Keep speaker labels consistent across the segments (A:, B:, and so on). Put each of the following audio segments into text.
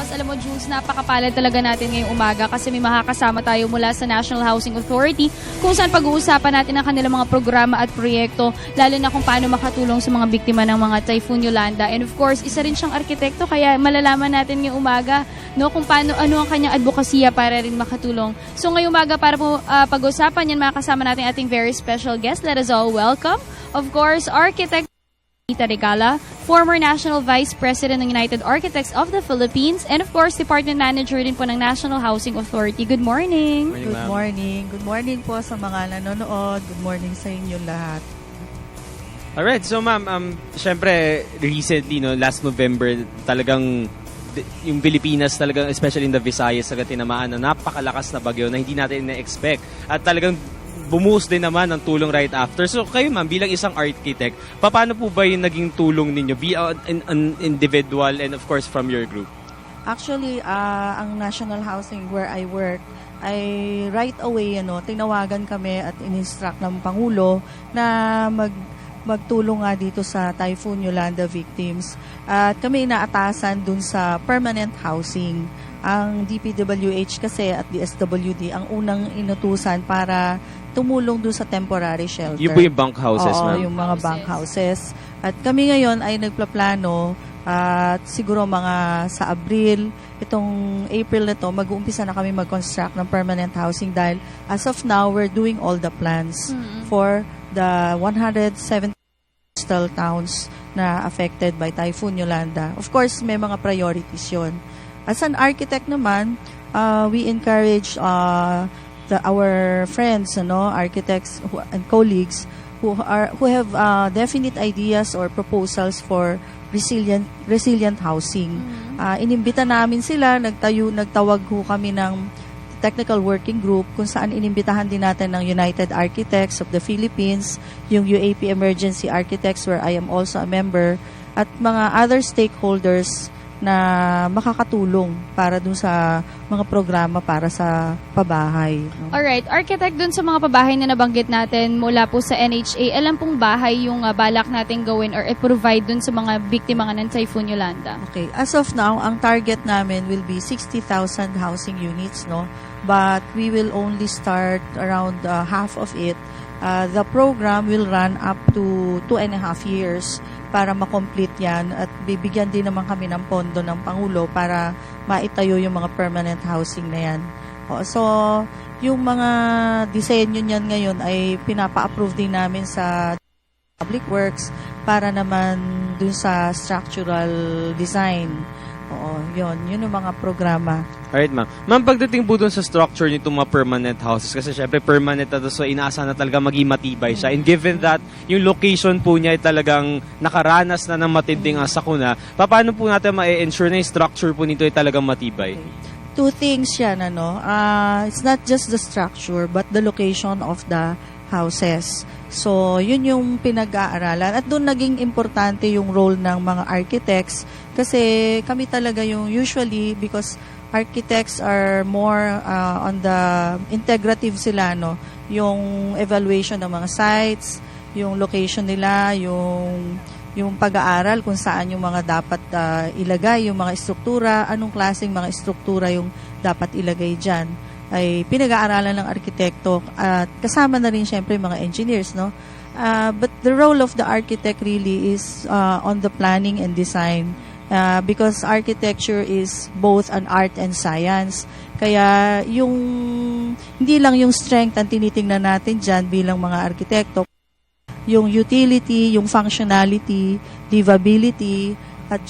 A: Malakas. Alam mo, Jules, napakapalad talaga natin ngayong umaga kasi may makakasama tayo mula sa National Housing Authority kung saan pag-uusapan natin ang kanilang mga programa at proyekto, lalo na kung paano makatulong sa mga biktima ng mga Typhoon Yolanda. And of course, isa rin siyang arkitekto, kaya malalaman natin ngayong umaga kung paano, ano ang kanyang advokasya para rin makatulong. So ngayong umaga, para po pag-usapan yan, makakasama natin ating very special guest. Let us all welcome, of course, Architect Rita Regala, former National Vice President ng United Architects of the Philippines, and of course, Department Manager din po ng National Housing Authority. Good morning.
B: Good morning. Good morning po sa mga nanonood. Good morning sa inyo lahat.
C: Alright, so ma'am, syempre, recently, last November, talagang yung Pilipinas talagang, especially in the Visayas, talaga tinamaan na napakalakas na bagyo na hindi natin na-expect. At talagang bumuhos din naman ang tulong right after. So kayo ma'am, bilang isang architect, paano po ba yung naging tulong ninyo? Be an individual and of course from your group?
B: Actually, ang National Housing where I work, ay right away, tinawagan kami at in-instruct ng Pangulo na magtulong nga dito sa Typhoon Yolanda victims. At kami inaatasan dun sa permanent housing. Ang DPWH kasi at DSWD ang unang inutusan para tumulong dun sa temporary shelter.
C: Yung po yung bunk houses,
B: Oo,
C: ma'am?
B: yung mga bunk houses. At kami ngayon ay nagplaplano at siguro mga sa Abril, itong April na to, mag-uumpisa na kami mag-construct ng permanent housing dahil as of now, we're doing all the plans for the 170 coastal towns na affected by Typhoon Yolanda. Of course, may mga priorities yun. As an architect naman, we encourage our friends, architects and colleagues who have definite ideas or proposals for resilient housing. Inimbita namin sila, nagtawag kami ng technical working group kung saan inimbitahan din natin ng United Architects of the Philippines, yung UAP Emergency Architects where I am also a member, at mga other stakeholders na makakatulong para dun sa mga programa para sa pabahay.
A: Alright, architect, dun sa mga pabahay na nabanggit natin mula po sa NHA, alam pong bahay yung balak natin gawin or i-provide dun sa mga biktima ng Typhoon Yolanda?
B: Okay, as of now, ang target namin will be 60,000 housing units, but we will only start around half of it. The program will run up to 2.5 years para makomplete yan at bibigyan din naman kami ng pondo ng Pangulo para maitayo yung mga permanent housing na yan. So, yung mga disenyo niyan ngayon ay pinapa-approve din namin sa Public Works para naman dun sa structural design. Yun yung mga programa.
C: Alright, ma'am. Ma'am, pagdating po dun sa structure nitong mga permanent houses, kasi syempre permanent na to, so inaasa na talaga maging matibay siya. And given that, yung location po niya ay talagang nakaranas na ng matinding sakuna, paano po natin ma-ensure na yung structure po nito ay talagang matibay?
B: Two things yan, it's not just the structure, but the location of the houses. So, yun yung pinag-aaralan. At doon naging importante yung role ng mga architects kasi kami talaga yung usually because architects are more on the integrative sila, yung evaluation ng mga sites, yung location nila, yung pag-aaral kung saan yung mga dapat ilagay, yung mga struktura, anong klaseng mga struktura yung dapat ilagay dyan, ay pinag-aaralan ng arkitekto at kasama na rin syempre mga engineers, but the role of the architect really is on the planning and design because architecture is both an art and science. Kaya hindi lang yung strength ang tinitingnan natin dyan bilang mga arkitekto, yung utility, yung functionality, livability, at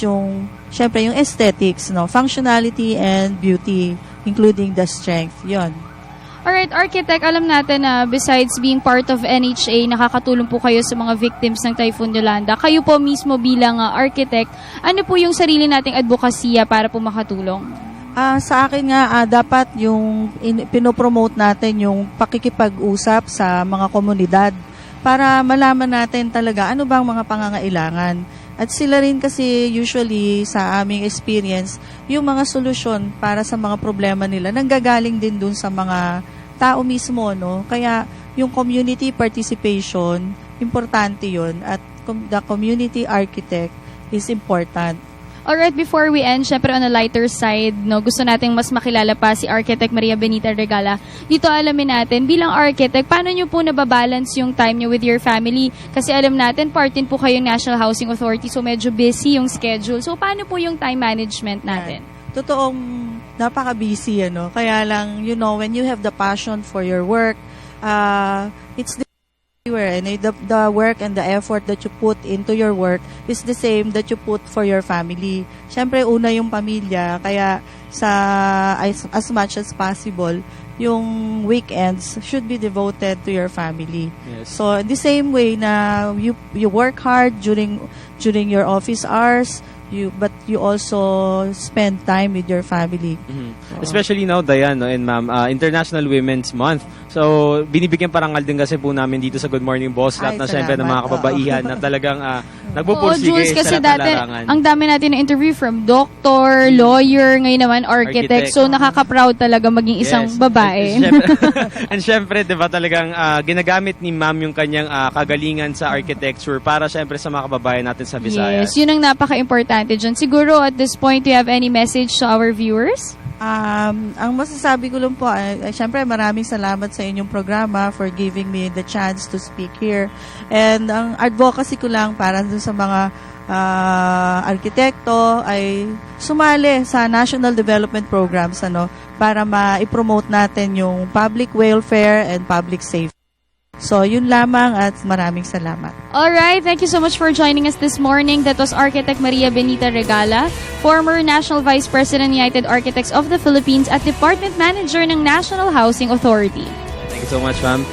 B: syempre yung aesthetics, functionality and beauty, including the strength. Yon.
A: Alright, architect, alam natin na besides being part of NHA, nakakatulong po kayo sa mga victims ng Typhoon Yolanda. Kayo po mismo bilang architect, ano po yung sarili nating advokasya para po makatulong?
B: Sa akin nga, dapat yung pinopromote natin yung pakikipag-usap sa mga komunidad para malaman natin talaga ano bang mga pangangailangan. At sila rin kasi usually sa aming experience, yung mga solusyon para sa mga problema nila nanggagaling din dun sa mga tao mismo, Kaya yung community participation, importante yun. At the community architect is important.
A: Alright, before we end, syempre on a lighter side, no, gusto nating mas makilala pa si Architect Maria Benita Regala. Dito alamin natin, bilang architect, paano nyo po nababalance yung time nyo with your family? Kasi alam natin, part din po kayo ng National Housing Authority, so medyo busy yung schedule. So, paano po yung time management natin?
B: Totoong napaka-busy, ano. Kaya lang, you know, when you have the passion for your work, it's everywhere. And the work and the effort that you put into your work is the same that you put for your family. Siyempre, una yung pamilya. Kaya as much as possible, yung weekends should be devoted to your family.
C: Yes.
B: So, the same way na you work hard during your office hours, but you also spend time with your family.
C: Especially now, Dayan, no, and ma'am, International Women's Month. So, binibigyan parangal din kasi po namin dito sa Good Morning Boss Lab na syempre ng mga
B: salamat.
C: kababaihan na talagang
A: Oo,
C: nagpupursige
A: Jules, kasi
C: sa lahat ng
A: dati,
C: larangan.
A: ang dami natin na interview from doctor, lawyer, ngayon naman architect. So, nakaka-proud talaga maging isang
C: Yes.
A: babae.
C: And syempre, di ba talagang ginagamit ni ma'am yung kanyang kagalingan sa architecture para syempre sa mga kababayan natin sa Visayas.
A: Yes, yun ang napaka-importante dyan. Siguro, at this point, do you have any message to our viewers?
B: Ang masasabi ko lang po, syempre maraming salamat sa inyong programa for giving me the chance to speak here. And ang advocacy ko lang para dun sa mga arkitekto ay sumali sa national development programs para ma-promote natin yung public welfare and public safety. So, yun lamang at maraming salamat.
A: Alright, thank you so much for joining us this morning. That was Architect Maria Benita Regala, former National Vice President United Architects of the Philippines at Department Manager ng National Housing Authority.
C: Thank you so much, ma'am.